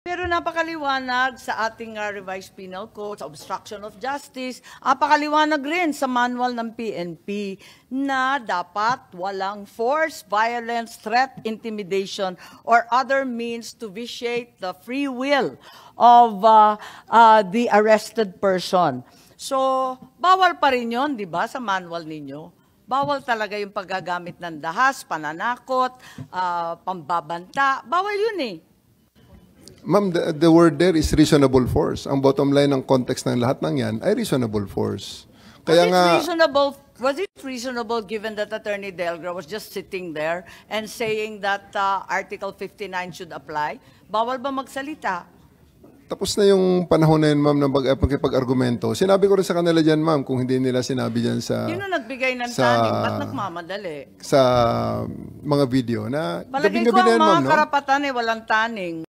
Pero napakaliwanag sa ating revised penal code, sa obstruction of justice, napakaliwanag rin sa manual ng PNP na dapat walang force, violence, threat, intimidation, or other means to vitiate the free will of the arrested person. So, bawal pa rin yun, di ba, sa manual ninyo? Bawal talaga yung paggagamit ng dahas, pananakot, pambabanta. Bawal yun eh. Ma'am, the word there is reasonable force. Ang bottom line ng context ng lahat ng yan ay reasonable force. Kaya Was it reasonable given that Attorney Delgra was just sitting there and saying that Article 59 should apply? Bawal ba magsalita? Tapos na yung panahon na yun, ma'am, ng pagkipag-argumento. Sinabi ko rin sa kanila dyan, ma'am, kung hindi nila sinabi dyan sa... Sino nagbigay ng taning? Ba't nagmamadali? Sa mga video na... Palagay ko ang mga karapatan walang taning.